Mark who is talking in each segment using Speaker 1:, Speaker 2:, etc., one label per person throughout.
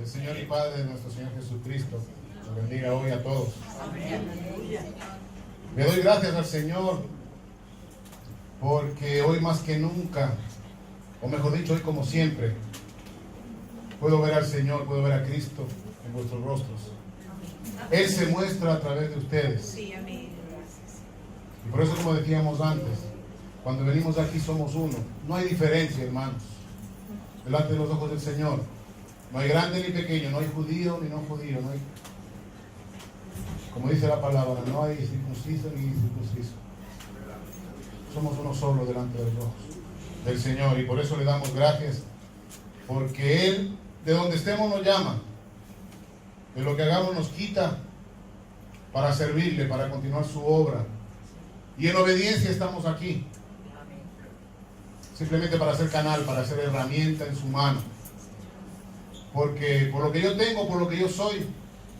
Speaker 1: El Señor y Padre de nuestro Señor Jesucristo nos bendiga hoy a todos. Le doy gracias al Señor porque hoy más que nunca, o mejor dicho, hoy como siempre, puedo ver al Señor, puedo ver a Cristo en vuestros rostros. Él se muestra a través de ustedes. Y por eso, como decíamos antes, cuando venimos aquí somos uno. No hay diferencia, hermanos, delante de los ojos del Señor. No hay grande ni pequeño, no hay judío ni no judío, no hay, como dice la palabra, no hay circunciso ni incircunciso. Somos uno solo delante de los ojos del Señor, y por eso le damos gracias, porque Él, de donde estemos, nos llama, de lo que hagamos nos quita para servirle, para continuar su obra, y en obediencia estamos aquí, simplemente para ser canal, para ser herramienta en su mano. Porque por lo que yo tengo, por lo que yo soy,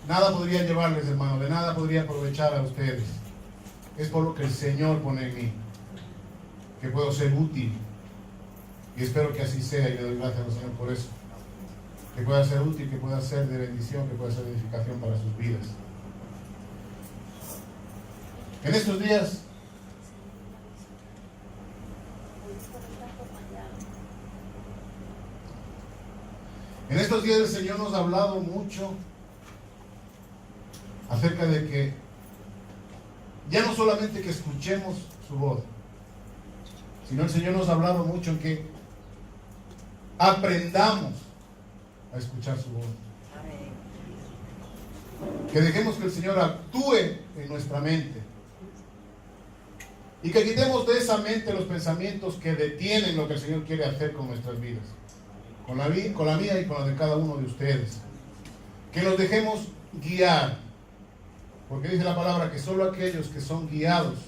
Speaker 1: nada podría llevarles, hermano, de nada podría aprovechar a ustedes. Es por lo que el Señor pone en mí, que puedo ser útil. Y espero que así sea, y le doy gracias al Señor por eso. Que pueda ser útil, que pueda ser de bendición, que pueda ser de edificación para sus vidas. En estos días, el Señor nos ha hablado mucho acerca de que ya no solamente que escuchemos su voz, sino el Señor nos ha hablado mucho en que aprendamos a escuchar su voz. Que dejemos que el Señor actúe en nuestra mente y que quitemos de esa mente los pensamientos que detienen lo que el Señor quiere hacer con nuestras vidas, con la mía y con la de cada uno de ustedes. Que nos dejemos guiar, porque dice la palabra que solo aquellos que son guiados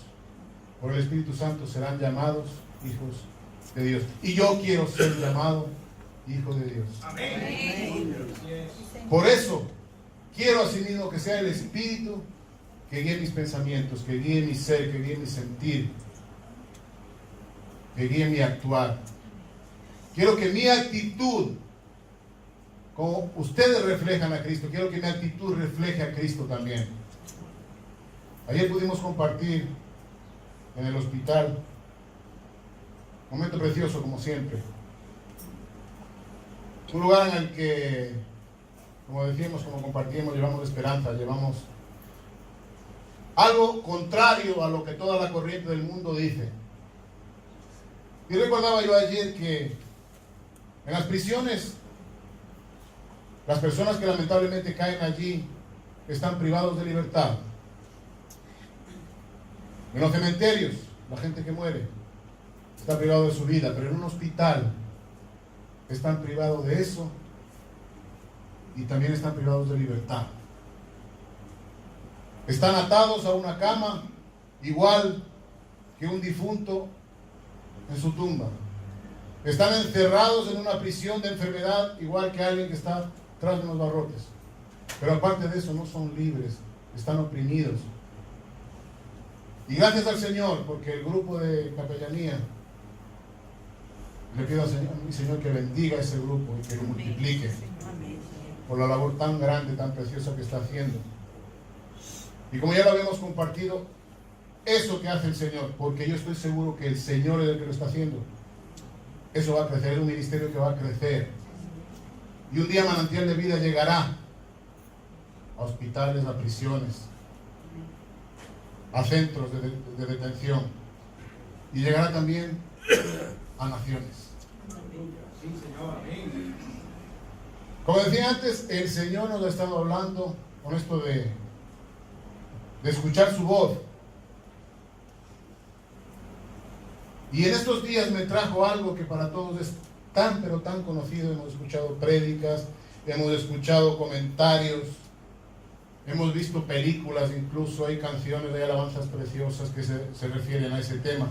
Speaker 1: por el Espíritu Santo serán llamados hijos de Dios. Y yo quiero ser llamado hijo de Dios. Amén. Por eso quiero asimismo que sea el Espíritu que guíe mis pensamientos, que guíe mi ser, que guíe mi sentir, que guíe mi actuar. Quiero que mi actitud, como ustedes reflejan a Cristo, quiero que mi actitud refleje a Cristo también. Ayer pudimos compartir en el hospital, momento precioso como siempre. Un lugar en el que, como decíamos, como compartimos, llevamos esperanza, llevamos algo contrario a lo que toda la corriente del mundo dice. Y recordaba yo ayer que en las prisiones, las personas que lamentablemente caen allí están privados de libertad. En los cementerios, la gente que muere está privado de su vida, pero en un hospital están privados de eso y también están privados de libertad. Están atados a una cama igual que un difunto en su tumba. Están encerrados en una prisión de enfermedad igual que alguien que está tras de unos barrotes. Pero aparte de eso no son libres, están oprimidos. Y gracias al Señor, porque el grupo de capellanía, le pido al Señor, a mi Señor, que bendiga ese grupo y que lo multiplique por la labor tan grande, tan preciosa que está haciendo. Y como ya lo habíamos compartido, eso que hace el Señor, porque yo estoy seguro que el Señor es el que lo está haciendo, eso va a crecer, es un ministerio que va a crecer. Y un día Manantial de Vida llegará a hospitales, a prisiones, a centros de detención, y llegará también a naciones. Como decía antes, el Señor nos ha estado hablando con esto de escuchar su voz. Y en estos días me trajo algo que para todos es tan pero tan conocido. Hemos escuchado prédicas, hemos escuchado comentarios, hemos visto películas, incluso hay canciones, hay alabanzas preciosas que se refieren a ese tema.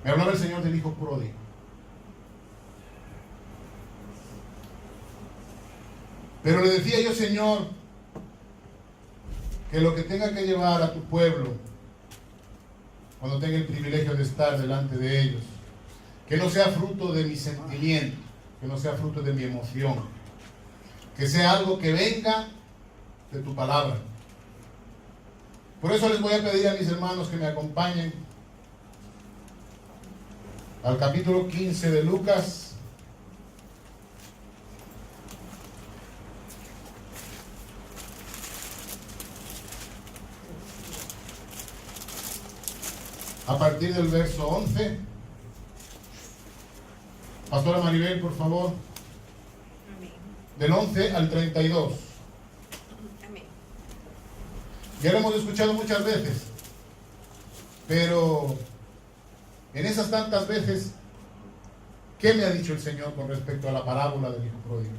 Speaker 1: Me hablaba el Señor del hijo pródigo. Pero le decía yo, Señor, que lo que tenga que llevar a tu pueblo, cuando tenga el privilegio de estar delante de ellos, que no sea fruto de mi sentimiento, que no sea fruto de mi emoción, que sea algo que venga de tu palabra. Por eso les voy a pedir a mis hermanos que me acompañen al capítulo 15 de Lucas. A partir del verso 11. Pastora Maribel, por favor.
Speaker 2: Amén.
Speaker 1: Del 11 al 32.
Speaker 2: Amén.
Speaker 1: Ya lo hemos escuchado muchas veces, pero en esas tantas veces, ¿qué me ha dicho el Señor con respecto a la parábola del hijo pródigo?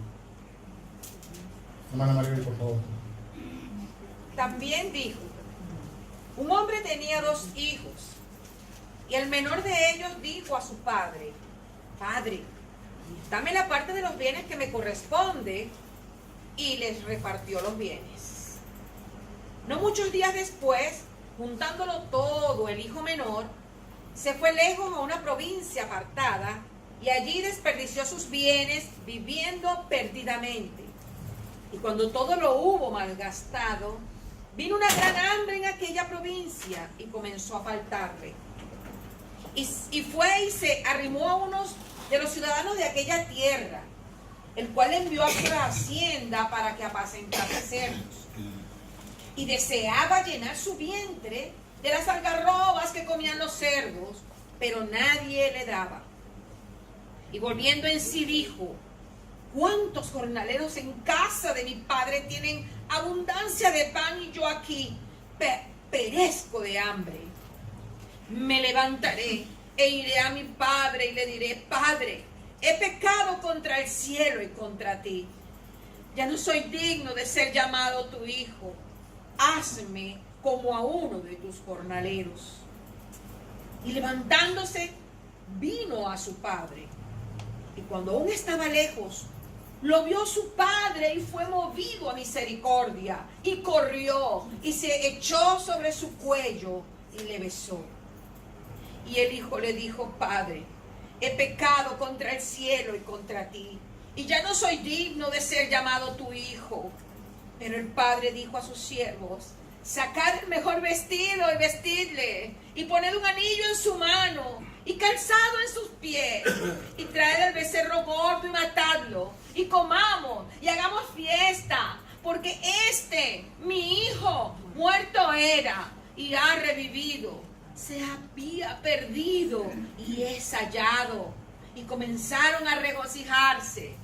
Speaker 1: Hermana Maribel, por favor.
Speaker 2: También dijo: un hombre tenía 2 hijos, y el menor de ellos dijo a su padre: Padre, dame la parte de los bienes que me corresponde, y les repartió los bienes. No muchos días después, juntándolo todo, el hijo menor se fue lejos a una provincia apartada, y allí desperdició sus bienes viviendo perdidamente. Y cuando todo lo hubo malgastado, vino una gran hambre en aquella provincia y comenzó a faltarle. Y fue y se arrimó a unos de los ciudadanos de aquella tierra, el cual envió a su hacienda para que apacentase cerdos. Y deseaba llenar su vientre de las algarrobas que comían los cerdos, pero nadie le daba. Y volviendo en sí dijo: ¿cuántos jornaleros en casa de mi padre tienen abundancia de pan, y yo aquí perezco de hambre? Me levantaré e iré a mi padre y le diré: Padre, he pecado contra el cielo y contra ti. Ya no soy digno de ser llamado tu hijo. Hazme como a uno de tus jornaleros. Y levantándose, vino a su padre. Y cuando aún estaba lejos, lo vio su padre y fue movido a misericordia. Y corrió y se echó sobre su cuello y le besó. Y el hijo le dijo: Padre, he pecado contra el cielo y contra ti, y ya no soy digno de ser llamado tu hijo. Pero el padre dijo a sus siervos: sacad el mejor vestido y vestidle, y poned un anillo en su mano y calzado en sus pies, y traed el becerro gordo y matadlo, y comamos y hagamos fiesta, porque mi hijo, muerto era y ha revivido, se había perdido y es hallado. Y comenzaron a regocijarse.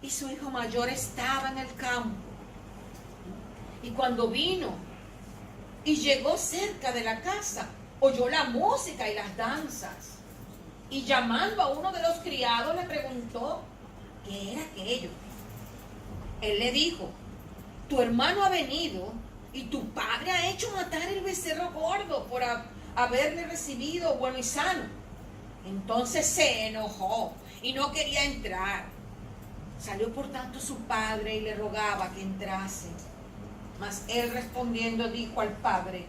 Speaker 2: Y su hijo mayor estaba en el campo. Y cuando vino y llegó cerca de la casa, oyó la música y las danzas. Y llamando a uno de los criados, le preguntó qué era aquello. Él le dijo: tu hermano ha venido y tu padre ha hecho matar el becerro gordo por haberle recibido bueno y sano. Entonces se enojó y no quería entrar. Salió por tanto su padre y le rogaba que entrase. Mas él respondiendo dijo al padre: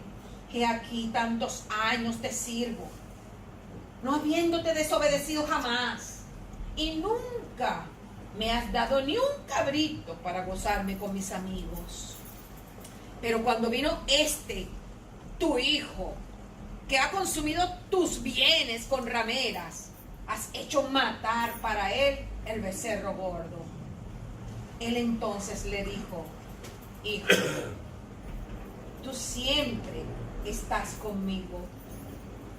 Speaker 2: he aquí tantos años te sirvo, no habiéndote desobedecido jamás, y nunca me has dado ni un cabrito para gozarme con mis amigos. Pero cuando vino tu hijo, que ha consumido tus bienes con rameras, has hecho matar para él el becerro gordo. Él entonces le dijo: hijo, tú siempre estás conmigo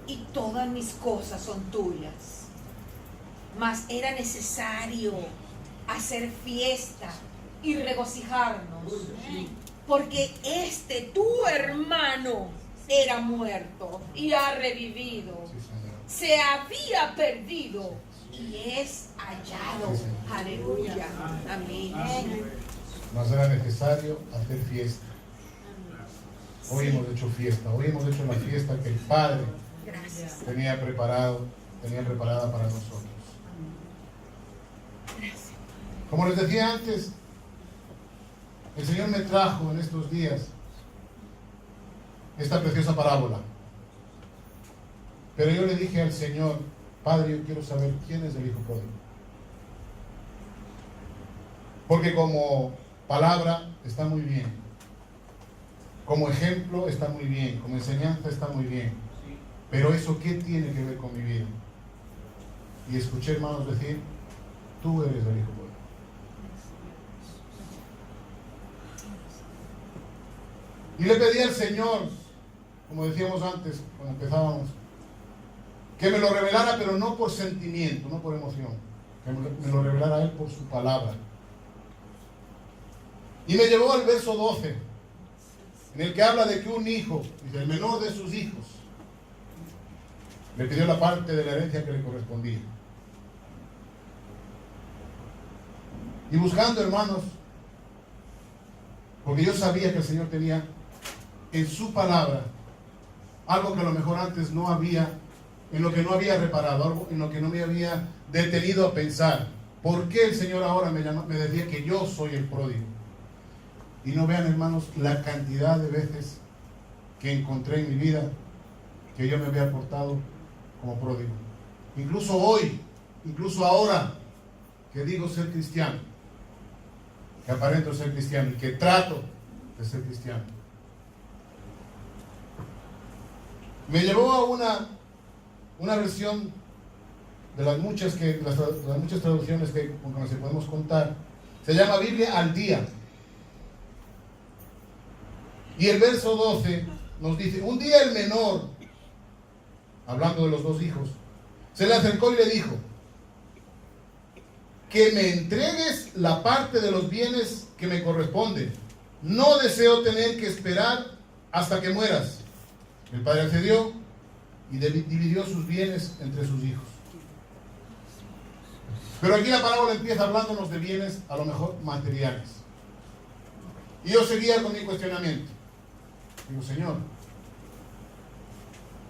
Speaker 2: y todas mis cosas son tuyas. Mas era necesario hacer fiesta y regocijarnos, porque tu hermano era muerto y ha revivido, se había perdido y es hallado. Aleluya. Amén.
Speaker 1: Mas era necesario hacer fiesta. Hoy hemos hecho fiesta, hoy hemos hecho la fiesta que el Padre tenía preparada para nosotros. Como les decía antes, el Señor me trajo en estos días esta preciosa parábola. Pero yo le dije al Señor: Padre, yo quiero saber quién es el hijo pródigo. Porque como palabra está muy bien, como ejemplo está muy bien, como enseñanza está muy bien, pero eso ¿qué tiene que ver con mi vida? Y escuché, hermanos, decir, tú eres el Hijo pródigo. Y le pedí al Señor, como decíamos antes, cuando empezábamos, que me lo revelara, pero no por sentimiento, no por emoción, que me lo revelara Él por su palabra. Y me llevó al verso 12, en el que habla de que un hijo, dice, el menor de sus hijos, le pidió la parte de la herencia que le correspondía. Y buscando, hermanos, porque yo sabía que el Señor tenía en su palabra algo que a lo mejor antes no había, en lo que no había reparado, algo en lo que no me había detenido a pensar. ¿Por qué el Señor ahora me decía que yo soy el pródigo? Y no vean, hermanos, la cantidad de veces que encontré en mi vida que yo me había portado como pródigo. Incluso hoy, incluso ahora, que digo ser cristiano, que aparento ser cristiano y que trato de ser cristiano. Me llevó a una versión de las muchas traducciones con las que podemos contar. Se llama Biblia al día. Y el verso 12 nos dice, un día el menor, hablando de los dos hijos, se le acercó y le dijo, que me entregues la parte de los bienes que me corresponden. No deseo tener que esperar hasta que mueras. El padre accedió y dividió sus bienes entre sus hijos. Pero aquí la parábola empieza hablándonos de bienes a lo mejor materiales. Y yo seguía con mi cuestionamiento. Digo, Señor,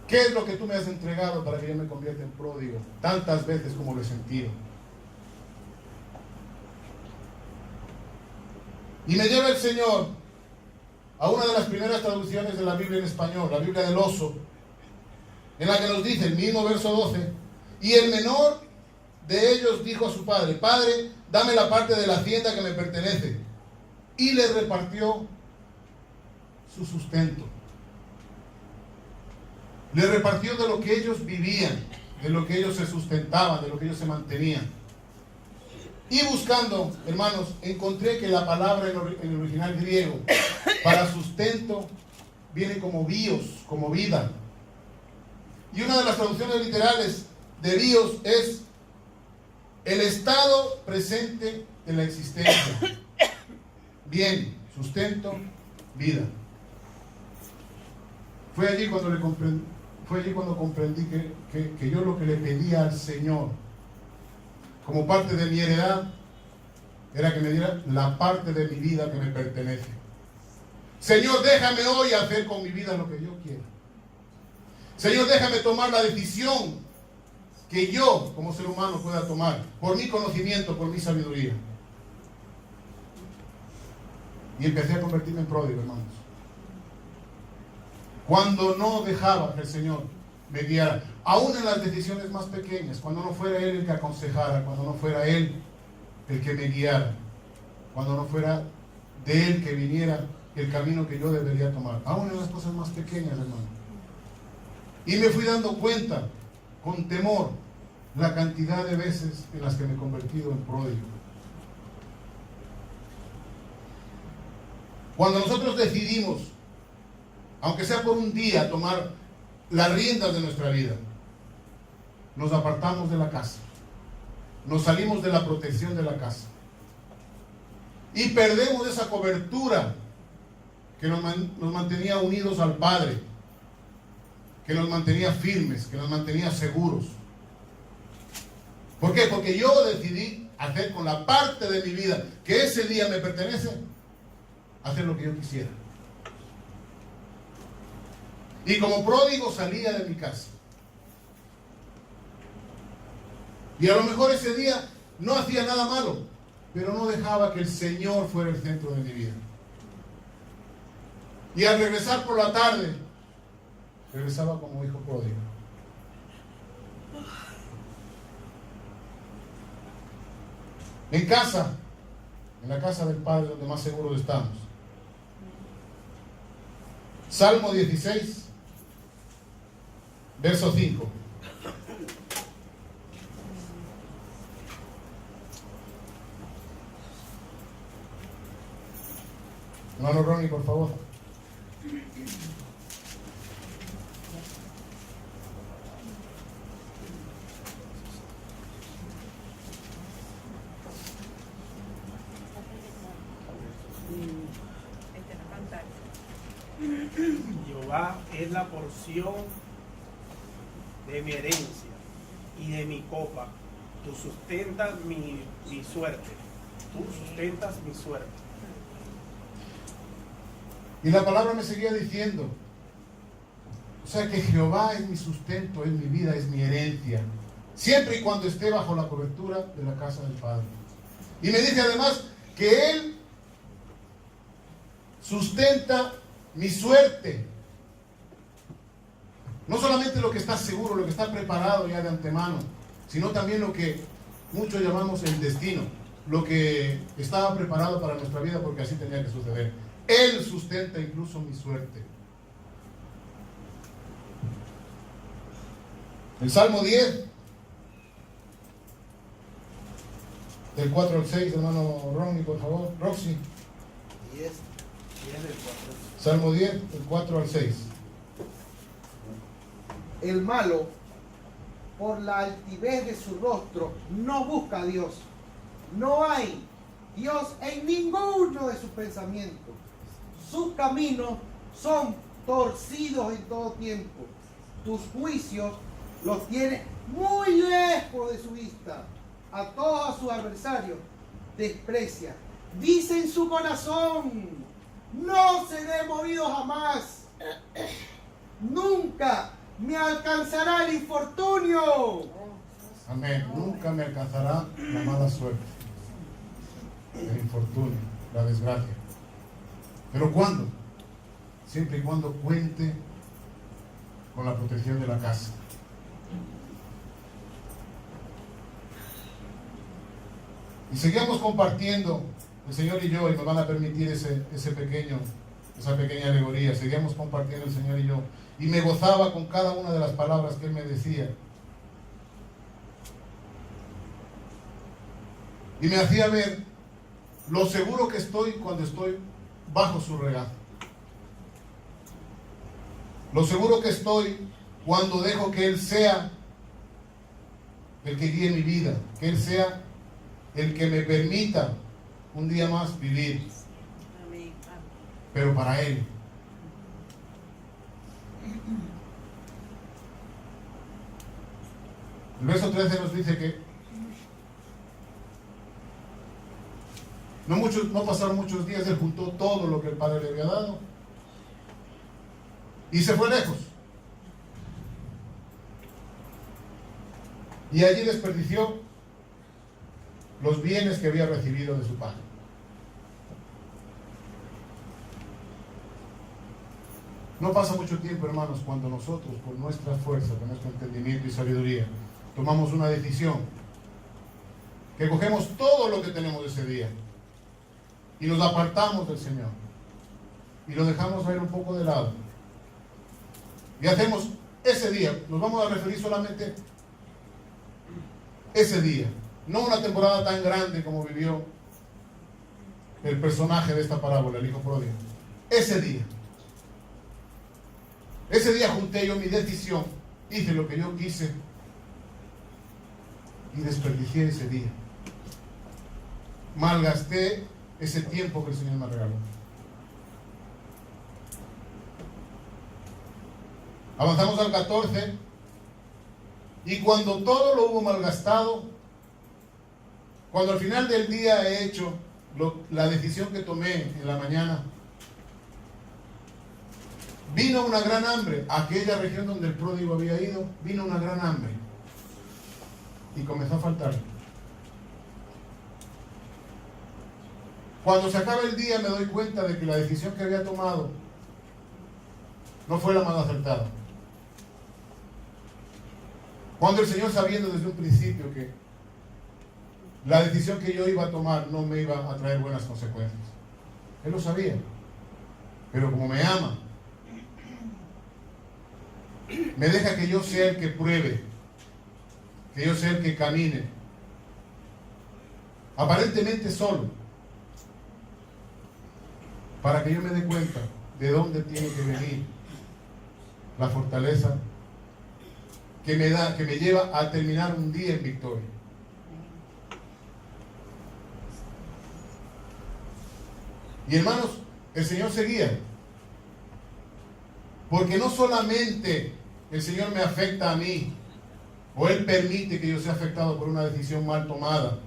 Speaker 1: ¿qué es lo que tú me has entregado para que yo me convierta en pródigo tantas veces como lo he sentido? Y me lleva el Señor a una de las primeras traducciones de la Biblia en español, la Biblia del Oso, en la que nos dice el mismo verso 12, y el menor de ellos dijo a su padre, Padre, dame la parte de la hacienda que me pertenece, y le repartió su sustento. Le repartió de lo que ellos vivían, de lo que ellos se sustentaban, de lo que ellos se mantenían. Y buscando, hermanos, encontré que la palabra en el original griego para sustento viene como bios, como vida. Y una de las traducciones literales de bios es el estado presente de la existencia. Bien, sustento, vida. Fue allí cuando comprendí que yo lo que le pedía al Señor como parte de mi heredad era que me diera la parte de mi vida que me pertenece. Señor, déjame hoy hacer con mi vida lo que yo quiera. Señor, déjame tomar la decisión que yo como ser humano pueda tomar por mi conocimiento, por mi sabiduría. Y empecé a convertirme en pródigo, hermanos. Cuando no dejaba que el Señor me guiara, aún en las decisiones más pequeñas, cuando no fuera Él el que aconsejara, cuando no fuera Él el que me guiara, cuando no fuera de Él que viniera el camino que yo debería tomar, aún en las cosas más pequeñas, hermano. Y me fui dando cuenta, con temor, la cantidad de veces en las que me he convertido en pródigo. Cuando nosotros decidimos, aunque sea por un día, tomar las riendas de nuestra vida, nos apartamos de la casa, nos salimos de la protección de la casa y perdemos esa cobertura que nos mantenía unidos al Padre, que nos mantenía firmes, que nos mantenía seguros. ¿Por qué? Porque yo decidí hacer con la parte de mi vida que ese día me pertenece, hacer lo que yo quisiera. Y como pródigo salía de mi casa. Y a lo mejor ese día no hacía nada malo, pero no dejaba que el Señor fuera el centro de mi vida. Y al regresar por la tarde, regresaba como hijo pródigo. En casa, En la casa del Padre donde más seguros estamos. Salmo 16, verso 5. Hermano Ronnie, por favor.
Speaker 3: Jehová es la porción de mi herencia y de mi copa. Tú sustentas mi suerte. Tú sustentas mi suerte.
Speaker 1: Y la palabra me seguía diciendo, o sea que Jehová es mi sustento, es mi vida, es mi herencia, siempre y cuando esté bajo la cobertura de la casa del Padre. Y me dice además que Él sustenta mi suerte. No solamente lo que está seguro, lo que está preparado ya de antemano, sino también lo que muchos llamamos el destino, lo que estaba preparado para nuestra vida porque así tenía que suceder. Él sustenta incluso mi suerte. El Salmo 10, del 4 al 6, hermano Ronnie, por favor. Roxy.
Speaker 3: 10 del 4.
Speaker 1: Salmo 10, del 4 al 6.
Speaker 4: El malo, por la altivez de su rostro, no busca a Dios. No hay Dios en ninguno de sus pensamientos. Sus caminos son torcidos en todo tiempo. Tus juicios los tiene muy lejos de su vista. A todos sus adversarios desprecia. Dice en su corazón: no seré movido jamás. Nunca me alcanzará el infortunio.
Speaker 1: Amén. Nunca me alcanzará la mala suerte, el infortunio, la desgracia. ¿Pero cuándo? Siempre y cuando cuente con la protección de la casa. Y seguimos compartiendo, el Señor y yo, y nos van a permitir esa pequeña alegoría. Seguimos compartiendo el Señor y yo. Y me gozaba con cada una de las palabras que Él me decía. Y me hacía ver lo seguro que estoy cuando estoy bajo su regazo. Lo seguro que estoy cuando dejo que Él sea el que guíe mi vida, que Él sea el que me permita un día más vivir, pero para Él. El verso 13 nos dice que no pasaron muchos días, Él juntó todo lo que el Padre le había dado y se fue lejos. Y allí desperdició los bienes que había recibido de su Padre. No pasa mucho tiempo, hermanos, cuando nosotros, con nuestra fuerza, con nuestro entendimiento y sabiduría, tomamos una decisión, que cogemos todo lo que tenemos ese día y nos apartamos del Señor y lo dejamos ir un poco de lado y hacemos ese día, nos vamos a referir solamente ese día, no una temporada tan grande como vivió el personaje de esta parábola, el hijo pródigo. Ese día junté yo mi decisión, hice lo que yo quise y desperdicié ese día. Malgasté ese tiempo que el Señor me regaló. Avanzamos al 14. Y cuando todo lo hubo malgastado, cuando al final del día he hecho la decisión que tomé en la mañana, vino una gran hambre. Aquella región donde el pródigo había ido, vino una gran hambre. Y comenzó a faltar. Cuando se acaba el día me doy cuenta de que la decisión que había tomado no fue la más acertada. Cuando el Señor, sabiendo desde un principio que la decisión que yo iba a tomar no me iba a traer buenas consecuencias. Él lo sabía. Pero como me ama, me deja que yo sea el que pruebe, que yo sea el que camine, aparentemente solo, para que yo me dé cuenta de dónde tiene que venir la fortaleza que me da, que me lleva a terminar un día en victoria. Y hermanos, el Señor seguía, porque no solamente el Señor me afecta a mí, o Él permite que yo sea afectado por una decisión mal tomada,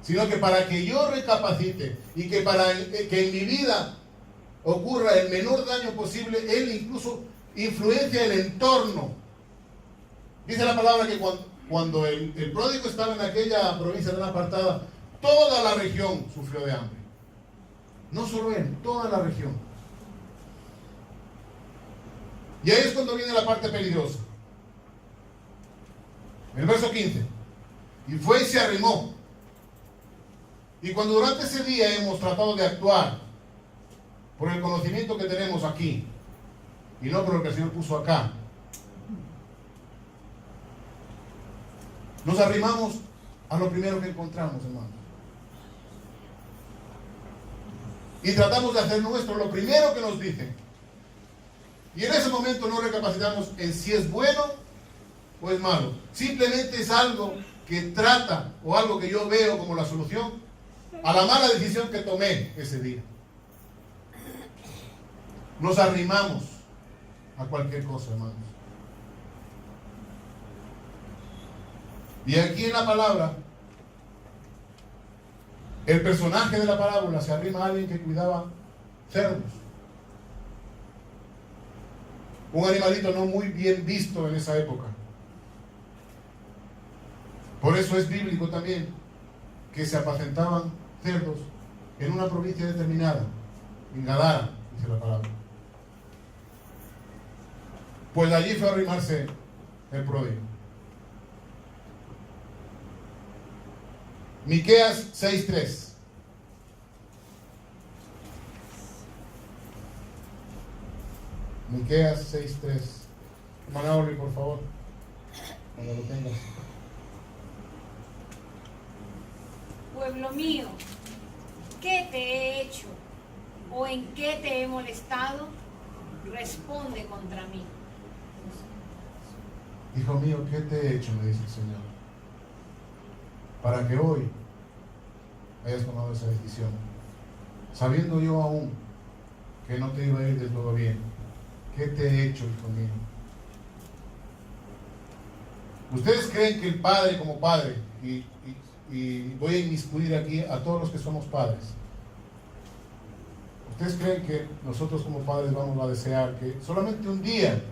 Speaker 1: sino que para que yo recapacite y que para que en mi vida ocurra el menor daño posible, Él incluso influencia el entorno. Dice la palabra que cuando el pródigo estaba en aquella provincia tan apartada, toda la región sufrió de hambre. No solo él, toda la región. Y ahí es cuando viene la parte peligrosa. El verso 15. Y fue y se arrimó. Y cuando durante ese día hemos tratado de actuar por el conocimiento que tenemos aquí, y no por lo que el Señor puso acá, nos arrimamos a lo primero que encontramos, hermanos. Y tratamos de hacer nuestro lo primero que nos dicen. Y en ese momento no recapacitamos en si es bueno o es malo. Simplemente es algo que trata, o algo que yo veo como la solución a la mala decisión que tomé ese día. Nos arrimamos a cualquier cosa, hermanos. Y aquí en la palabra, el personaje de la parábola se arrima a alguien que cuidaba cerdos. Un animalito no muy bien visto en esa época. Por eso es bíblico también que se apacentaban cerdos en una provincia determinada, en Gadara, dice la palabra. Pues allí fue a arrimarse el pródigo. Miqueas 6:3. Miqueas 6:3. Hermana Oli, por favor, cuando lo tengas.
Speaker 5: Pueblo mío, ¿qué te he hecho? ¿O en qué te he molestado? Responde contra mí.
Speaker 1: Hijo mío, ¿qué te he hecho? Me dice el Señor, para que hoy hayas tomado esa decisión, sabiendo yo aún que no te iba a ir del todo bien. ¿Qué te he hecho, hijo mío? ¿Ustedes creen que el padre como padre, y voy a inmiscuir aquí a todos los que somos padres, ¿ustedes creen que nosotros como padres vamos a desear que solamente un día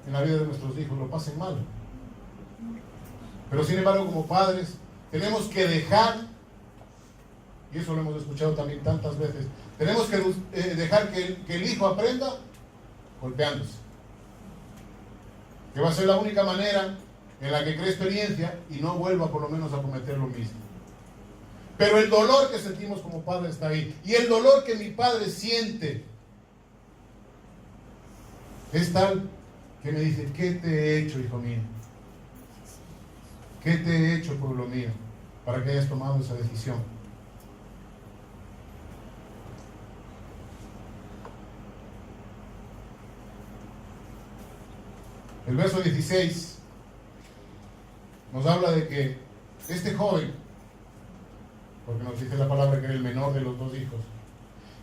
Speaker 1: en la vida de nuestros hijos lo pasen mal? Pero sin embargo, como padres tenemos que dejar, y eso lo hemos escuchado también tantas veces, tenemos que dejar que el hijo aprenda golpeándose, que va a ser la única manera en la que cree experiencia y no vuelva por lo menos a cometer lo mismo. Pero el dolor que sentimos como padres está ahí, y el dolor que mi padre siente es tal que me dice: ¿qué te he hecho, hijo mío? ¿Qué te he hecho, pueblo mío, para que hayas tomado esa decisión? El verso 16 nos habla de que este joven, porque nos dice la palabra que era el menor de los dos hijos,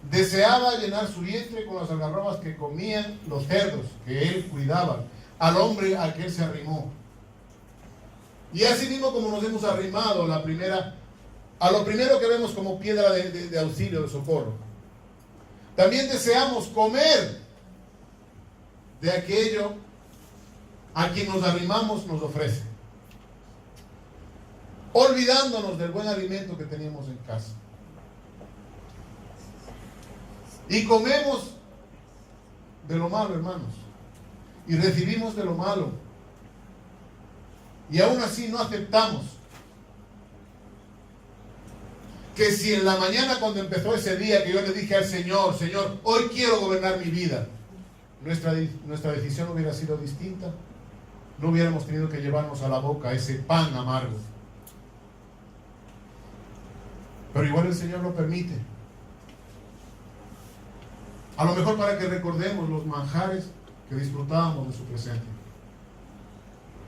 Speaker 1: deseaba llenar su vientre con las algarrobas que comían los cerdos que él cuidaba, al hombre al que él se arrimó. Y así mismo como nos hemos arrimado a lo primero que vemos como piedra de auxilio, de socorro, también deseamos comer de aquello a quien nos arrimamos nos ofrece, olvidándonos del buen alimento que teníamos en casa. Y comemos de lo malo, hermanos, y recibimos de lo malo, y aún así no aceptamos que si en la mañana cuando empezó ese día que yo le dije al Señor, Señor, hoy quiero gobernar mi vida, nuestra decisión hubiera sido distinta, no hubiéramos tenido que llevarnos a la boca ese pan amargo. Pero igual el Señor lo permite. A lo mejor para que recordemos los manjares que disfrutábamos de su presencia.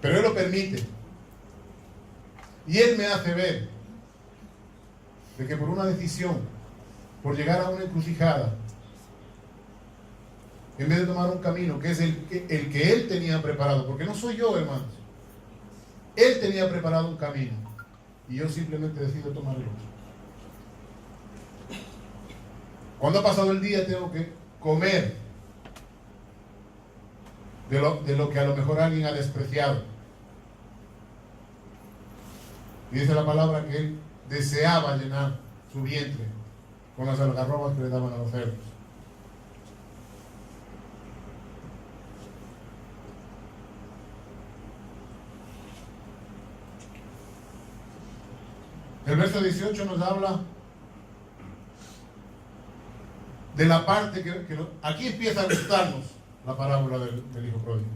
Speaker 1: Pero Él lo permite. Y Él me hace ver de que por una decisión, por llegar a una encrucijada, en vez de tomar un camino que es el que Él tenía preparado, porque no soy yo, hermanos, Él tenía preparado un camino y yo simplemente decido tomar el otro. Cuando ha pasado el día tengo que comer de lo que a lo mejor alguien ha despreciado. Y dice la palabra que Él deseaba llenar su vientre con las algarrobas que le daban a los cerdos. El verso 18 nos habla de la parte aquí empieza a gustarnos la parábola del hijo pródigo.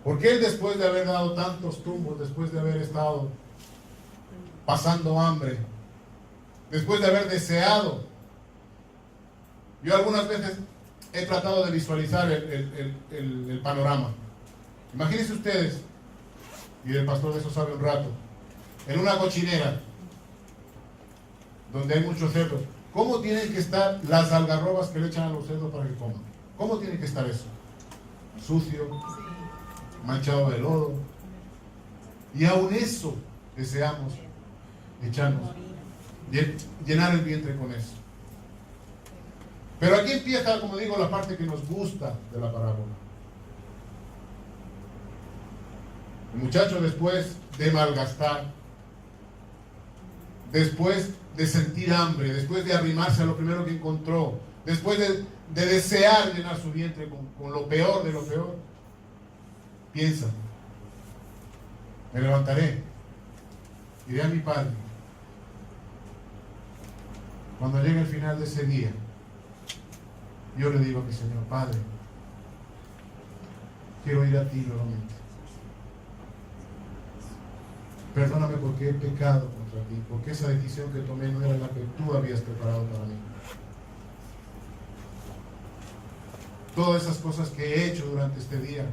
Speaker 1: Porque él, después de haber dado tantos tumbos, después de haber estado pasando hambre, después de haber deseado, yo algunas veces he tratado de visualizar el panorama. Imagínense ustedes, y el pastor de eso sabe un rato, en una cochinera donde hay muchos cerdos, ¿cómo tienen que estar las algarrobas que le echan a los cerdos para que coman? ¿Cómo tiene que estar eso? Sucio, manchado de lodo. Y aún eso deseamos echarnos, llenar el vientre con eso. Pero aquí empieza, como digo, la parte que nos gusta de la parábola. El muchacho, después de malgastar, después de sentir hambre, después de arrimarse a lo primero que encontró, después de desear llenar su vientre con lo peor de lo peor, piensa: me levantaré, iré a mi padre. Cuando llegue el final de ese día, yo le digo a mi Señor: Padre, quiero ir a ti nuevamente. Perdóname porque he pecado contra ti, porque esa decisión que tomé no era la que tú habías preparado para mí. Todas esas cosas que he hecho durante este día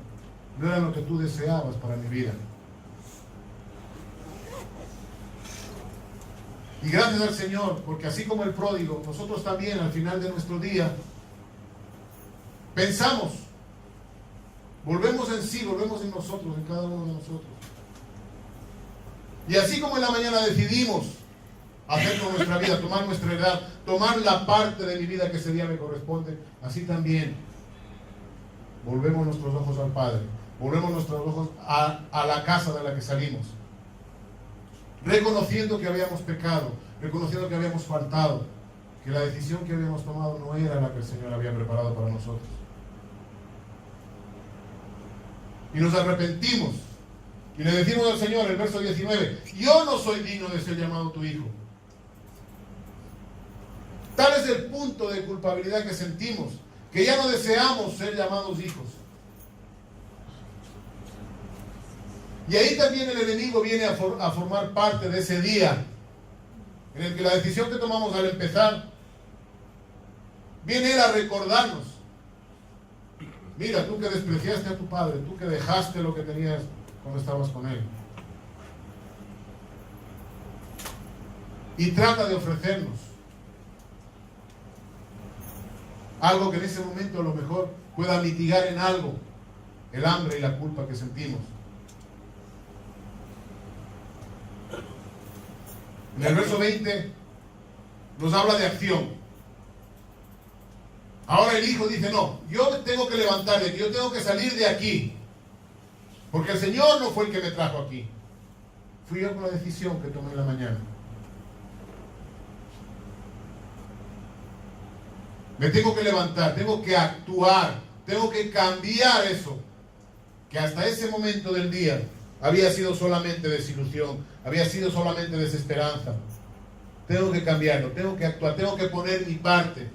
Speaker 1: no eran lo que tú deseabas para mi vida. Y gracias al Señor, porque así como el pródigo, nosotros también al final de nuestro día pensamos, volvemos en sí, volvemos en nosotros, en cada uno de nosotros. Y así como en la mañana decidimos hacer con nuestra vida, tomar nuestra edad, tomar la parte de mi vida que ese día me corresponde, así también volvemos nuestros ojos al Padre, volvemos nuestros ojos a la casa de la que salimos, reconociendo que habíamos pecado, reconociendo que habíamos faltado, que la decisión que habíamos tomado no era la que el Señor había preparado para nosotros. Y nos arrepentimos y le decimos al Señor, el verso 19: yo no soy digno de ser llamado tu hijo. Tal es el punto de culpabilidad que sentimos, que ya no deseamos ser llamados hijos. Y ahí también el enemigo viene a formar parte de ese día en el que la decisión que tomamos al empezar viene él a recordarnos: mira, tú que despreciaste a tu padre, tú que dejaste lo que tenías cuando estabas con él, y trata de ofrecernos algo que en ese momento a lo mejor pueda mitigar en algo el hambre y la culpa que sentimos. En el verso 20 nos habla de acción. Ahora el hijo dice: no, yo tengo que levantarme, yo tengo que salir de aquí, porque el Señor no fue el que me trajo aquí, fui yo con la decisión que tomé en la mañana. Me tengo que levantar, tengo que actuar, tengo que cambiar eso que hasta ese momento del día había sido solamente desilusión, había sido solamente desesperanza. tengo que cambiarlo, tengo que actuar, tengo que poner mi parte.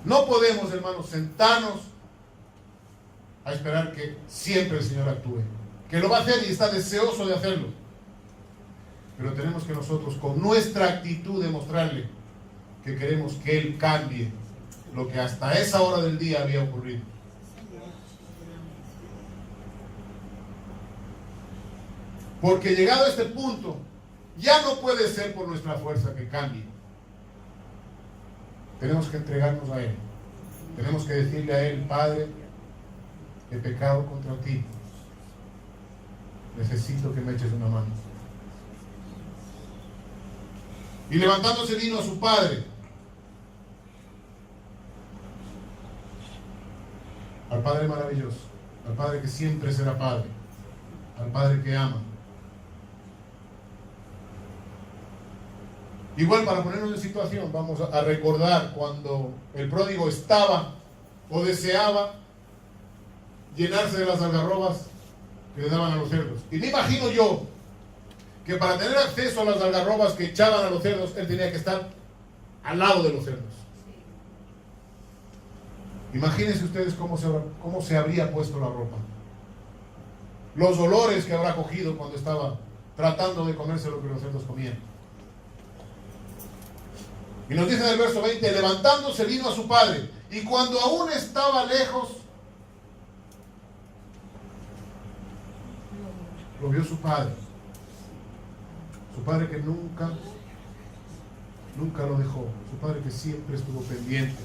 Speaker 1: No podemos, hermanos, sentarnos a esperar que siempre el Señor actúe, que lo va a hacer y está deseoso de hacerlo, pero tenemos que nosotros con nuestra actitud demostrarle que queremos que Él cambie lo que hasta esa hora del día había ocurrido. Porque llegado a este punto, ya no puede ser por nuestra fuerza que cambie. Tenemos que entregarnos a Él. Tenemos que decirle a Él: Padre, he pecado contra ti. Necesito que me eches una mano. Y levantándose vino a su padre, al Padre maravilloso, al Padre que siempre será Padre, al Padre que ama. Igual, para ponernos en situación, vamos a recordar cuando el pródigo estaba o deseaba llenarse de las algarrobas que le daban a los cerdos. Y me imagino yo que para tener acceso a las algarrobas que echaban a los cerdos, él tenía que estar al lado de los cerdos. Imagínense ustedes cómo se habría puesto la ropa. Los olores que habrá cogido cuando estaba tratando de comerse lo que los cerdos comían. Y nos dice en el verso 20: levantándose vino a su padre, y cuando aún estaba lejos, lo vio su padre. Su padre que nunca lo dejó. Su padre que siempre estuvo pendiente.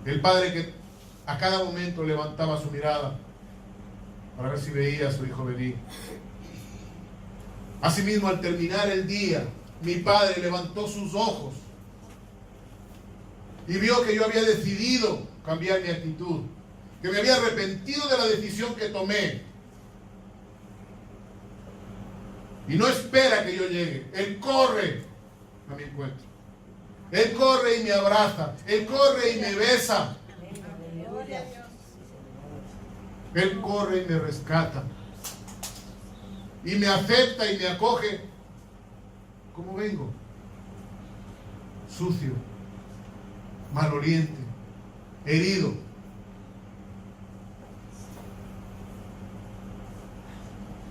Speaker 1: El padre que a cada momento levantaba su mirada para ver si veía a su hijo venir. Asimismo, al terminar el día, mi padre levantó sus ojos y vio que yo había decidido cambiar mi actitud, que me había arrepentido de la decisión que tomé. Y no espera que yo llegue. Él corre a mi encuentro. Él corre y me abraza. Él corre y me besa. Él corre y me rescata. Y me acepta y me acoge como vengo. Sucio, maloliente, herido.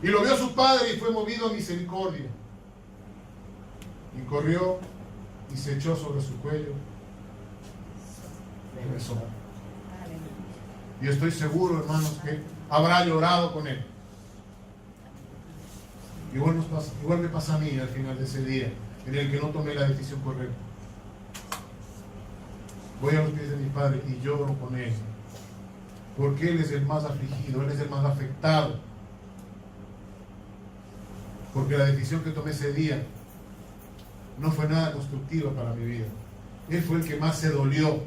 Speaker 1: Y lo vio su padre y fue movido a misericordia. Y corrió y se echó sobre su cuello y besó. Y estoy seguro, hermanos, que habrá llorado con él. Igual me pasa a mí al final de ese día en el que no tomé la decisión correcta. Voy a los pies de mi padre y lloro con él, porque él es el más afligido, él es el más afectado, porque la decisión que tomé ese día no fue nada constructiva para mi vida. Él fue el que más se dolió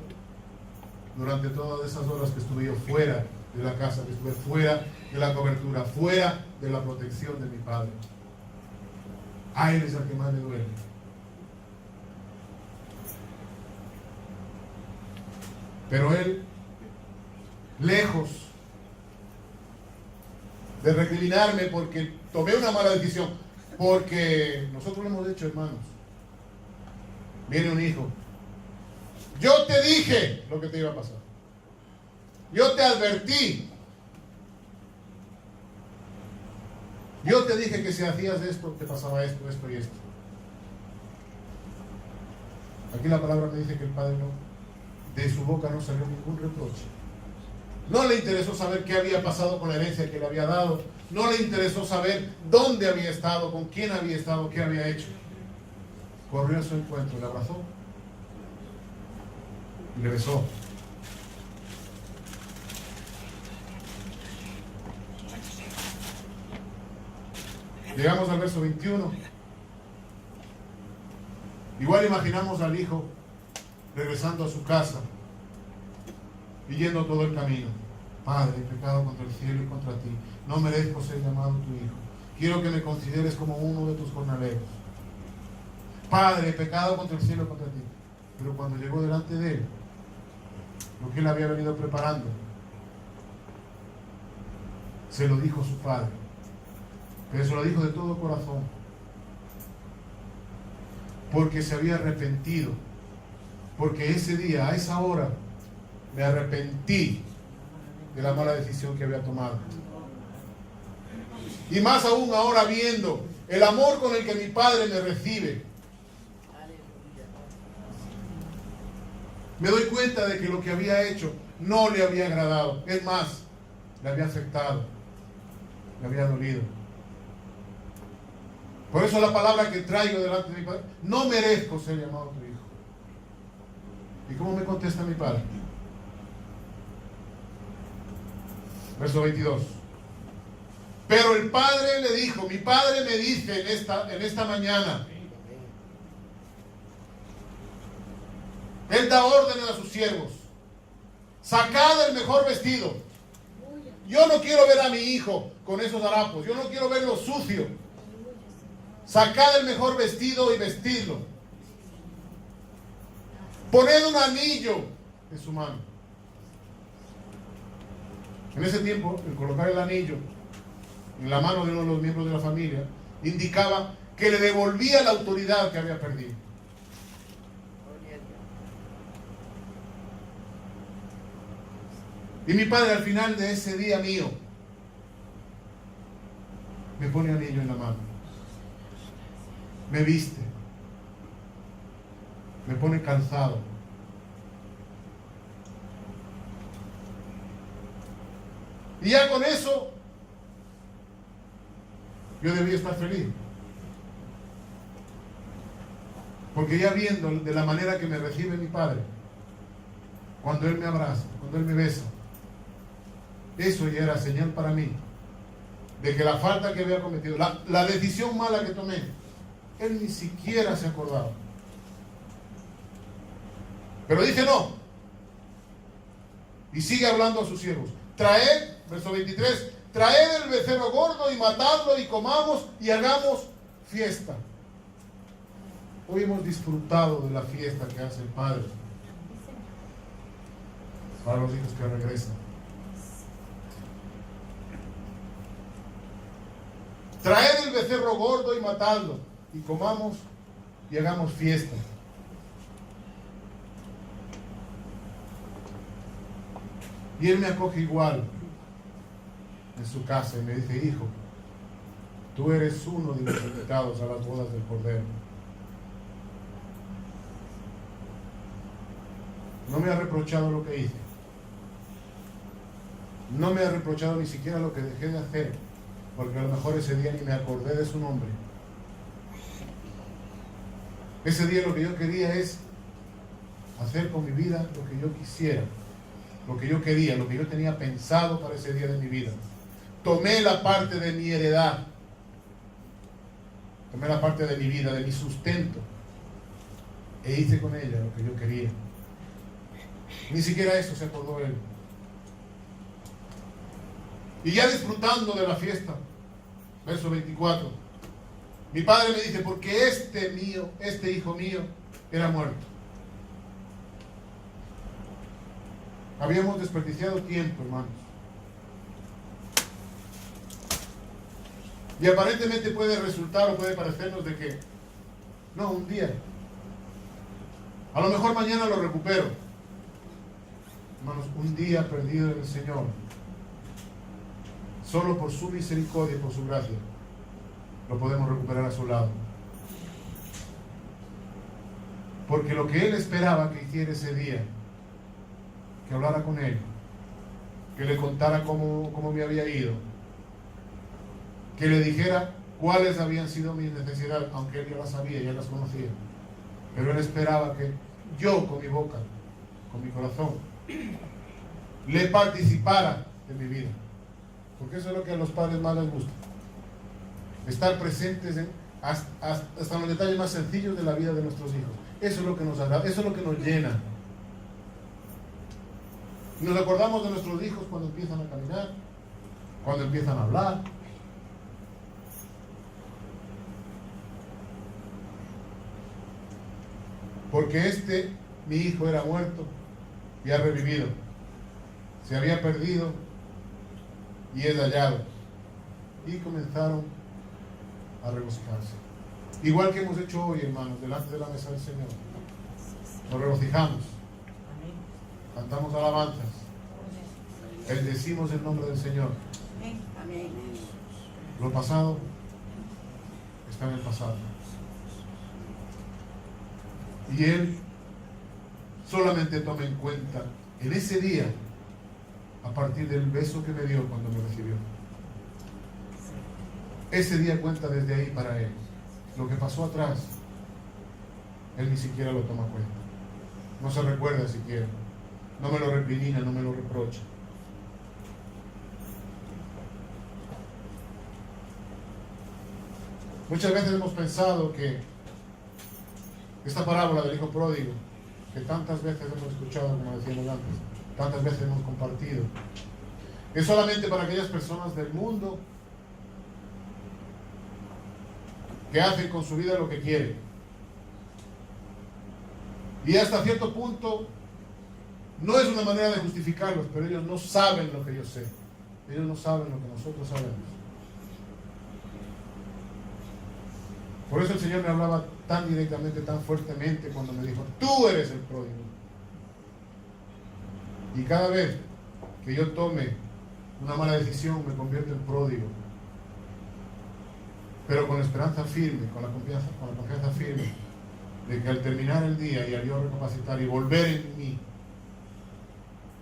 Speaker 1: durante todas esas horas que estuve yo fuera de la casa, que estuve fuera de la cobertura, fuera de la protección de mi padre. A él es el que más le duele. Pero él, lejos de recriminarme porque tomé una mala decisión, porque nosotros lo hemos hecho, hermanos. Viene un hijo: yo te dije lo que te iba a pasar, yo te advertí, yo te dije que si hacías esto te pasaba esto, esto y esto. Aquí la palabra me dice que el padre de su boca no salió ningún reproche. No le interesó saber qué había pasado con la herencia que le había dado. No le interesó saber dónde había estado, con quién había estado, qué había hecho. Corrió a su encuentro, le abrazó y le besó. Llegamos al verso 21. Igual imaginamos al hijo regresando a su casa y yendo todo el camino. Padre, he pecado contra el cielo y contra ti. No merezco ser llamado tu hijo. Quiero que me consideres como uno de tus jornaleros. Padre, he pecado contra el cielo y contra ti. Pero cuando llegó delante de él, lo que él había venido preparando, se lo dijo a su padre. Pero se lo dijo de todo corazón, porque se había arrepentido, porque ese día, a esa hora, me arrepentí de la mala decisión que había tomado. Y más aún ahora viendo el amor con el que mi padre me recibe, me doy cuenta de que lo que había hecho no le había agradado. Es más, le había afectado, le había dolido. Por eso la palabra que traigo delante de mi padre: no merezco ser llamado tu hijo. ¿Y cómo me contesta mi padre? Verso 22. Pero el padre le dijo, mi padre me dice en esta mañana, él da órdenes a sus siervos: sacad el mejor vestido. Yo no quiero ver a mi hijo con esos harapos, yo no quiero verlo sucio. Sacad el mejor vestido y vestidlo. Poned un anillo en su mano. En ese tiempo, el colocar el anillo en la mano de uno de los miembros de la familia indicaba que le devolvía la autoridad que había perdido. Y mi padre, al final de ese día mío, me pone anillo en la mano, me viste, me pone calzado. Y ya con eso yo debía estar feliz, porque ya viendo de la manera que me recibe mi padre, cuando él me abraza, cuando él me besa, eso ya era señal para mí de que la falta que había cometido, la decisión mala que tomé, él ni siquiera se acordaba. Pero dice no, y sigue hablando a sus siervos: traed, verso 23, traed el becerro gordo y matadlo y comamos y hagamos fiesta. Hoy hemos disfrutado de la fiesta que hace el Padre para los hijos que regresan. Traed el becerro gordo y matadlo y comamos y hagamos fiesta. Y él me acoge igual en su casa y me dice: hijo, tú eres uno de los invitados a las bodas del Cordero. No me ha reprochado lo que hice. No me ha reprochado ni siquiera lo que dejé de hacer, porque a lo mejor ese día ni me acordé de su nombre. Ese día lo que yo quería es hacer con mi vida lo que yo quisiera, lo que yo quería, lo que yo tenía pensado para ese día de mi vida. Tomé la parte de mi heredad, tomé la parte de mi vida, de mi sustento, e hice con ella lo que yo quería. Ni siquiera eso se acordó él. Y ya disfrutando de la fiesta, verso 24, mi padre me dice: porque este hijo mío era muerto. Habíamos desperdiciado tiempo, hermanos. Y aparentemente puede resultar o puede parecernos de que, no, un día, a lo mejor mañana lo recupero. Hermanos, un día perdido en el Señor, solo por su misericordia y por su gracia, lo podemos recuperar a su lado. Porque lo que Él esperaba que hiciera ese día, que hablara con Él, que le contara cómo me había ido, que le dijera cuáles habían sido mis necesidades, aunque Él ya las sabía, ya las conocía. Pero Él esperaba que yo, con mi boca, con mi corazón, le participara de mi vida. Porque eso es lo que a los padres más les gusta: estar presentes hasta en los detalles más sencillos de la vida de nuestros hijos. Eso es lo que nos agrada, eso es lo que nos llena. Nos acordamos de nuestros hijos cuando empiezan a caminar, cuando empiezan a hablar. Porque mi hijo era muerto y ha revivido. Se había perdido y es hallado. Y comenzaron a regocijarse. Igual que hemos hecho hoy, hermanos, delante de la mesa del Señor. Nos regocijamos, cantamos alabanzas, bendecimos el nombre del Señor. Lo pasado está en el pasado. Y Él solamente toma en cuenta en ese día, a partir del beso que me dio cuando me recibió. Ese día cuenta desde ahí para Él. Lo que pasó atrás, Él ni siquiera lo toma cuenta. No se recuerda siquiera. No me lo recrimina, no me lo reprocha. Muchas veces hemos pensado que esta parábola del hijo pródigo, que tantas veces hemos escuchado, como decíamos antes, tantas veces hemos compartido, es solamente para aquellas personas del mundo que hacen con su vida lo que quieren. Y hasta cierto punto no es una manera de justificarlos, pero ellos no saben lo que yo sé. Ellos no saben lo que nosotros sabemos. Por eso el Señor me hablaba tan directamente, tan fuertemente cuando me dijo: tú eres el pródigo. Y cada vez que yo tome una mala decisión me convierto en pródigo, pero con la esperanza firme, con la confianza firme de que al terminar el día y al yo recapacitar y volver en mí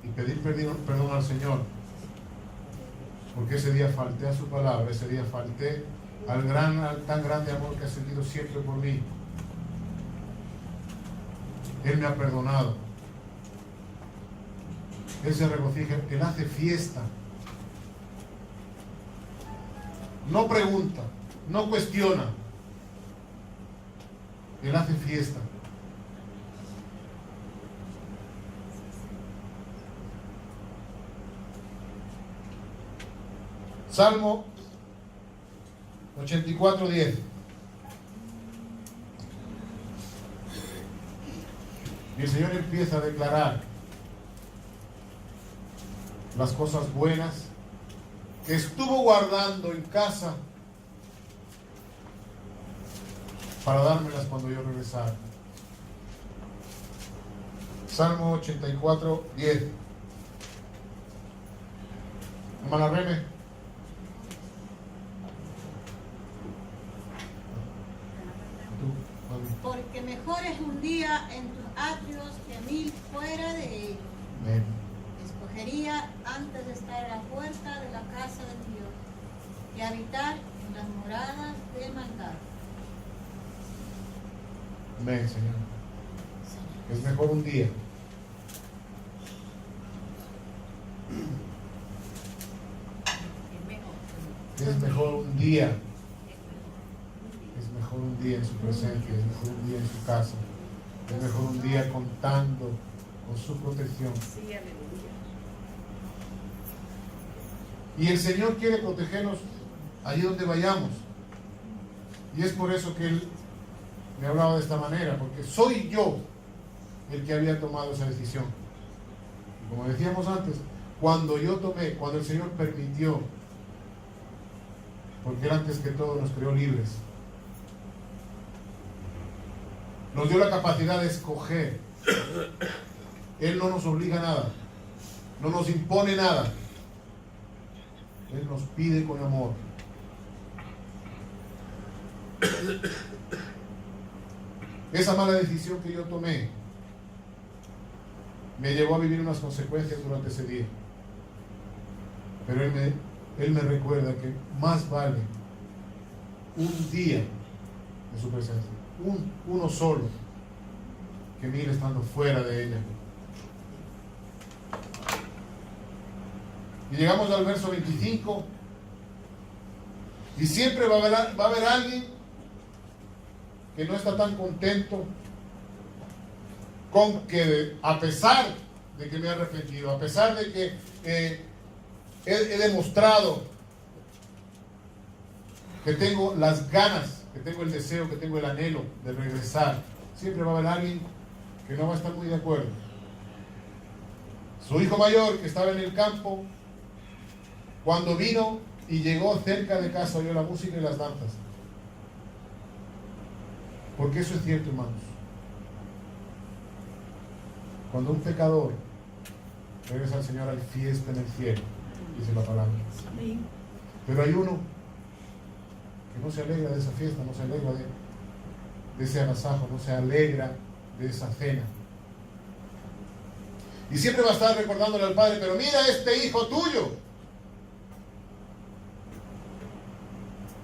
Speaker 1: y pedir perdón al Señor, porque ese día falté a su palabra, ese día falté al tan grande amor que ha sentido siempre por mí. Él me ha perdonado. Él se regocija, Él hace fiesta. No pregunta, no cuestiona. Él hace fiesta. Salmo 84:10. Y el Señor empieza a declarar las cosas buenas que estuvo guardando en casa para dármelas cuando yo regresara. Salmo 84:10. Hermana Reme.
Speaker 6: Porque mejor es un día en tus atrios que 1000 fuera de ellos.
Speaker 1: Amén.
Speaker 6: Escogería antes de estar a la puerta de la casa de Dios que habitar en las moradas de maldad.
Speaker 1: Amén, Señor. Es mejor un día. Es mejor un día. Es mejor un día en su presencia, es mejor un día en su casa, es mejor un día contando con su protección.
Speaker 2: Sí, aleluya.
Speaker 1: Y el Señor quiere protegernos allí donde vayamos. Y es por eso que Él me hablaba de esta manera, porque soy yo el que había tomado esa decisión. Y como decíamos antes, cuando el Señor permitió, porque Él antes que todo nos creó libres, nos dio la capacidad de escoger. Él no nos obliga a nada, no nos impone nada. Él nos pide con amor. Esa mala decisión que yo tomé me llevó a vivir unas consecuencias durante ese día. Pero Él me recuerda que más vale un día de su presencia, uno solo, que 1000 estando fuera de ella. Y llegamos al verso 25, y siempre va a haber alguien que no está tan contento con que, a pesar de que me he arrepentido, a pesar de que he demostrado que tengo las ganas, que tengo el deseo, que tengo el anhelo de regresar, siempre va a haber alguien que no va a estar muy de acuerdo. Su hijo mayor, que estaba en el campo, cuando vino y llegó cerca de casa, oyó la música y las danzas. Porque eso es cierto, hermanos. Cuando un pecador regresa al Señor, hay fiesta en el cielo, dice la palabra. Pero hay uno que no se alegra de esa fiesta, no se alegra de ese agasajo, no se alegra de esa cena. Y siempre va a estar recordándole al Padre, pero mira este hijo tuyo,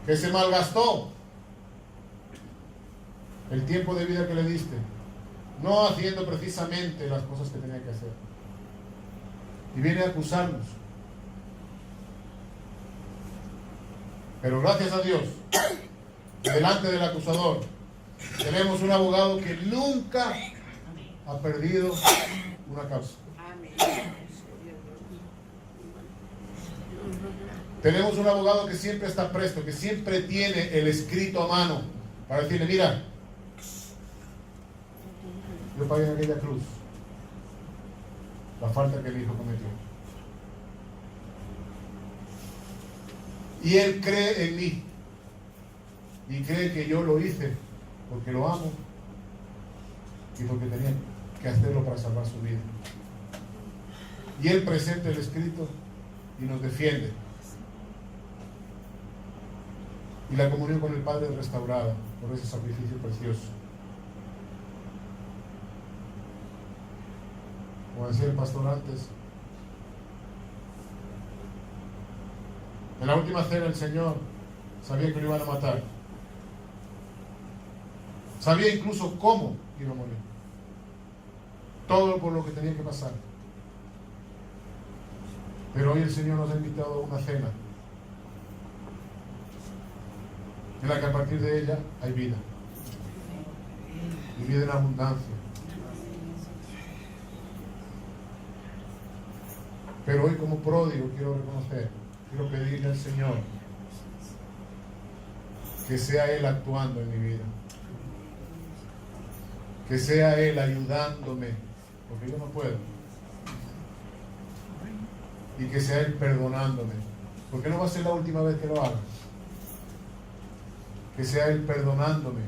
Speaker 1: que se malgastó el tiempo de vida que le diste, no haciendo precisamente las cosas que tenía que hacer. Y viene a acusarnos. Pero gracias a Dios, delante del acusador, tenemos un abogado que nunca ha perdido una causa. Tenemos un abogado que siempre está presto, que siempre tiene el escrito a mano para decirle, mira, yo pagué en aquella cruz la falta que el hijo cometió. Y él cree en mí. Y cree que yo lo hice porque lo amo y porque tenía que hacerlo para salvar su vida. Y él presenta el escrito y nos defiende. Y la comunión con el Padre es restaurada por ese sacrificio precioso. Como decía el pastor antes, en la última cena el Señor sabía que lo iban a matar. Sabía incluso cómo iba a morir. Todo por lo que tenía que pasar. Pero hoy el Señor nos ha invitado a una cena en la que a partir de ella hay vida. Y vida en abundancia. Pero hoy como pródigo quiero reconocer, quiero pedirle al Señor que sea Él actuando en mi vida. Que sea Él ayudándome, porque yo no puedo. Y que sea Él perdonándome, porque no va a ser la última vez que lo haga. Que sea Él perdonándome.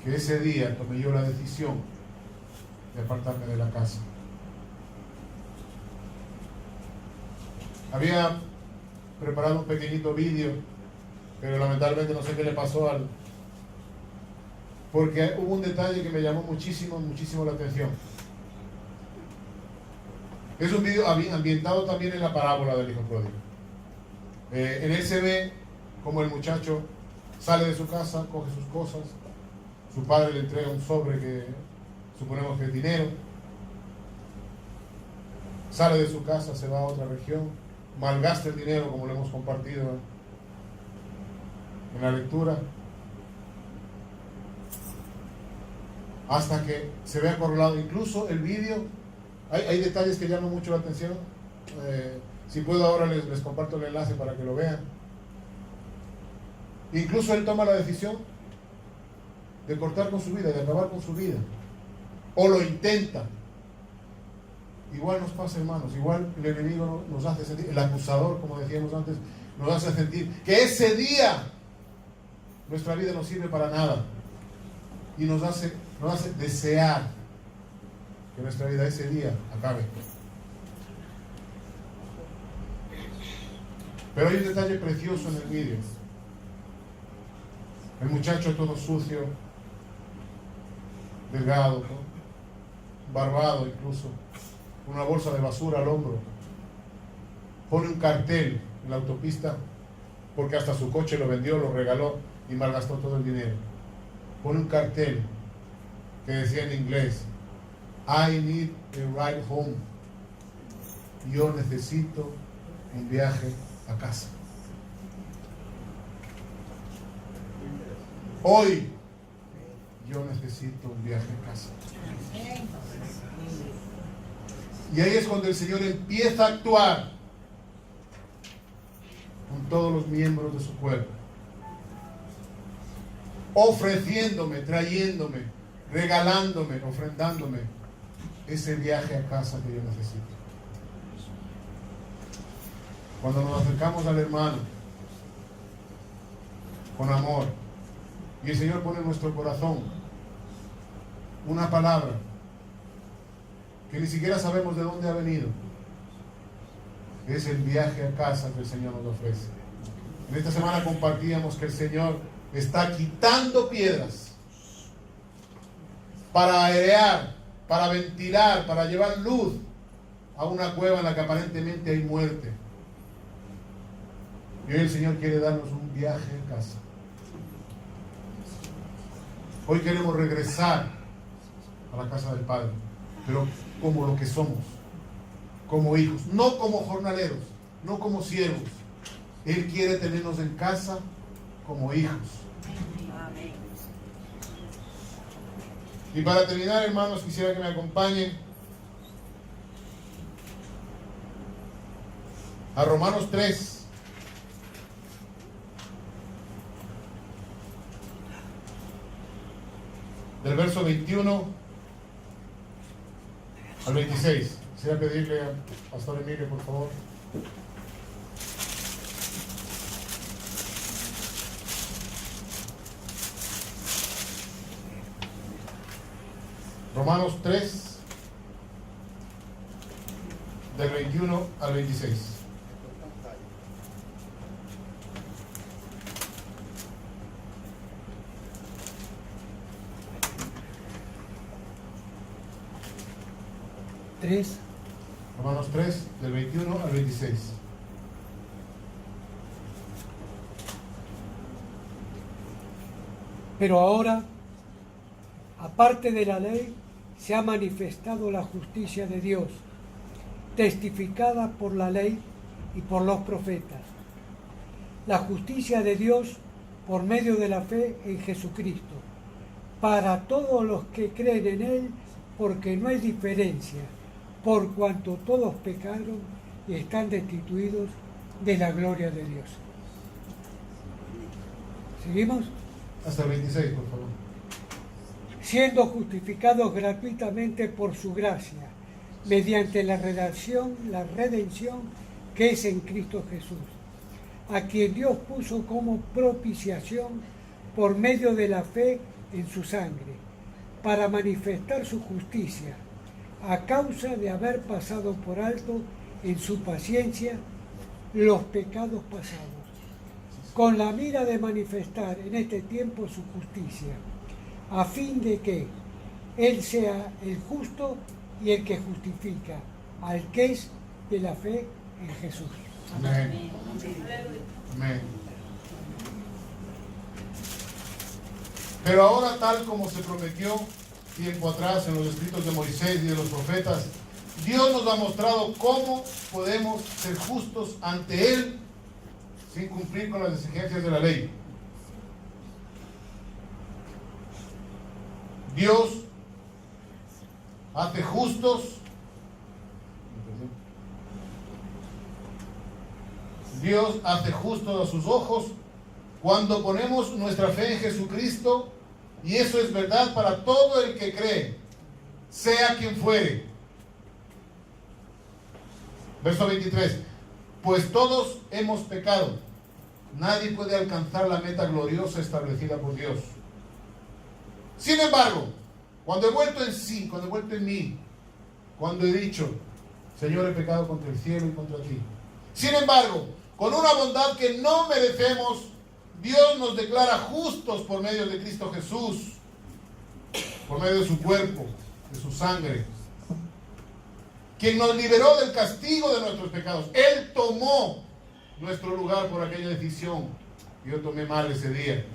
Speaker 1: Que ese día tome yo la decisión de apartarme de la casa. Había preparado un pequeñito vídeo, pero lamentablemente no sé qué le pasó porque hubo un detalle que me llamó muchísimo la atención. Es un vídeo ambientado también en la parábola del hijo pródigo. En él se ve como el muchacho sale de su casa, coge sus cosas, su padre le entrega un sobre que suponemos que es dinero, sale de su casa, se va a otra región, malgasta el dinero como lo hemos compartido en la lectura, hasta que se ve acorralado. Incluso el vídeo, hay detalles que llaman mucho la atención. Si puedo ahora les comparto el enlace para que lo vean. Incluso él toma la decisión de cortar con su vida, de acabar con su vida, o lo intenta. Igual nos pasa, hermanos, igual el enemigo nos hace sentir, el acusador, como decíamos antes, nos hace sentir que ese día nuestra vida no sirve para nada y nos hace desear que nuestra vida ese día acabe. Pero hay un detalle precioso en el vídeo. El muchacho todo sucio, delgado, ¿no? Barbado incluso, una bolsa de basura al hombro, pone un cartel en la autopista, porque hasta su coche lo vendió, lo regaló y malgastó todo el dinero. Pone un cartel que decía en inglés, I need a ride home. Yo necesito un viaje a casa. Hoy yo necesito un viaje a casa. Y ahí es cuando el Señor empieza a actuar con todos los miembros de su cuerpo, ofreciéndome, trayéndome, regalándome, ofrendándome ese viaje a casa que yo necesito. Cuando nos acercamos al hermano con amor, Y el Señor pone en nuestro corazón una palabra que ni siquiera sabemos de dónde ha venido. Es el viaje a casa que el Señor nos ofrece. En esta semana compartíamos que el Señor está quitando piedras para airear, para ventilar, para llevar luz a una cueva en la que aparentemente hay muerte. Y hoy el Señor quiere darnos un viaje a casa. Hoy queremos regresar a la casa del Padre, pero como lo que somos, como hijos, no como jornaleros, no como siervos. Él quiere tenernos en casa como hijos.
Speaker 2: Amén.
Speaker 1: Y para terminar, hermanos, quisiera que me acompañen a Romanos 3. Del verso 21 al 26. Quisiera pedirle al pastor Emilio, por favor. Romanos 3, del 21 al 26. Romanos 3, del 21 al 26.
Speaker 7: Pero ahora, aparte de la ley, se ha manifestado la justicia de Dios, testificada por la ley y por los profetas. La justicia de Dios por medio de la fe en Jesucristo, para todos los que creen en Él, porque no hay diferencia, por cuanto todos pecaron y están destituidos de la gloria de Dios. ¿Seguimos?
Speaker 1: Hasta el 26, por favor.
Speaker 7: Siendo justificados gratuitamente por su gracia, mediante la redención que es en Cristo Jesús, a quien Dios puso como propiciación por medio de la fe en su sangre, para manifestar su justicia, a causa de haber pasado por alto en su paciencia los pecados pasados, con la mira de manifestar en este tiempo su justicia, a fin de que Él sea el justo y el que justifica al que es de la fe en Jesús.
Speaker 1: Amén. Amén. Pero ahora, tal como se prometió tiempo atrás en los escritos de Moisés y de los profetas, Dios nos ha mostrado cómo podemos ser justos ante Él sin cumplir con las exigencias de la ley. Dios hace justos a sus ojos cuando ponemos nuestra fe en Jesucristo, y eso es verdad para todo el que cree, sea quien fuere. Verso 23. Pues todos hemos pecado. Nadie puede alcanzar la meta gloriosa establecida por Dios. Sin embargo, cuando he vuelto en sí, cuando he vuelto en mí, cuando he dicho, Señor, he pecado contra el cielo y contra ti. Sin embargo, con una bondad que no merecemos, Dios nos declara justos por medio de Cristo Jesús, por medio de su cuerpo, de su sangre, quien nos liberó del castigo de nuestros pecados. Él tomó nuestro lugar por aquella decisión que yo tomé mal ese día.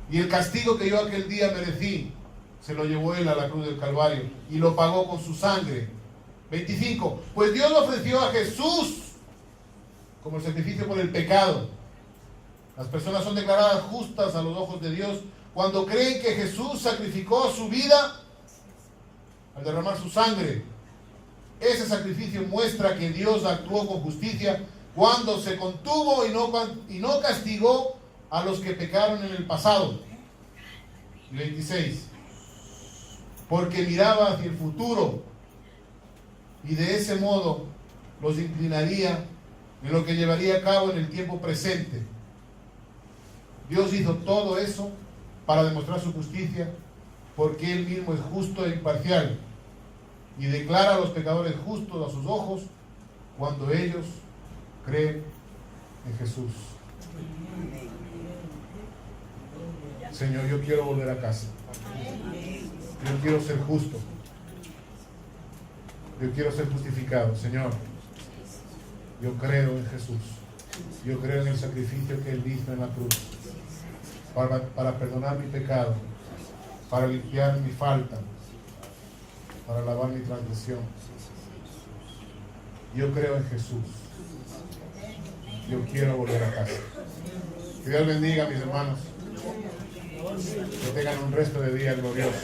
Speaker 1: Y el castigo que yo aquel día merecí, se lo llevó Él a la cruz del Calvario y lo pagó con su sangre. 25. Pues Dios ofreció a Jesús como el sacrificio por el pecado. Las personas son declaradas justas a los ojos de Dios cuando creen que Jesús sacrificó su vida al derramar su sangre. Ese sacrificio muestra que Dios actuó con justicia cuando se contuvo y no castigó a los que pecaron en el pasado. 26. Porque miraba hacia el futuro y de ese modo los inclinaría en lo que llevaría a cabo en el tiempo presente. Dios hizo todo eso para demostrar su justicia, porque Él mismo es justo e imparcial y declara a los pecadores justos a sus ojos cuando ellos creen en Jesús. Señor, yo quiero volver a casa. Yo quiero ser justo. Yo quiero ser justificado. Señor, yo creo en Jesús. Yo creo en el sacrificio que Él hizo en la cruz para perdonar mi pecado, para limpiar mi falta, para lavar mi transgresión. Yo creo en Jesús. Yo quiero volver a casa. Que Dios bendiga a mis hermanos. Que tengan un resto de día glorioso.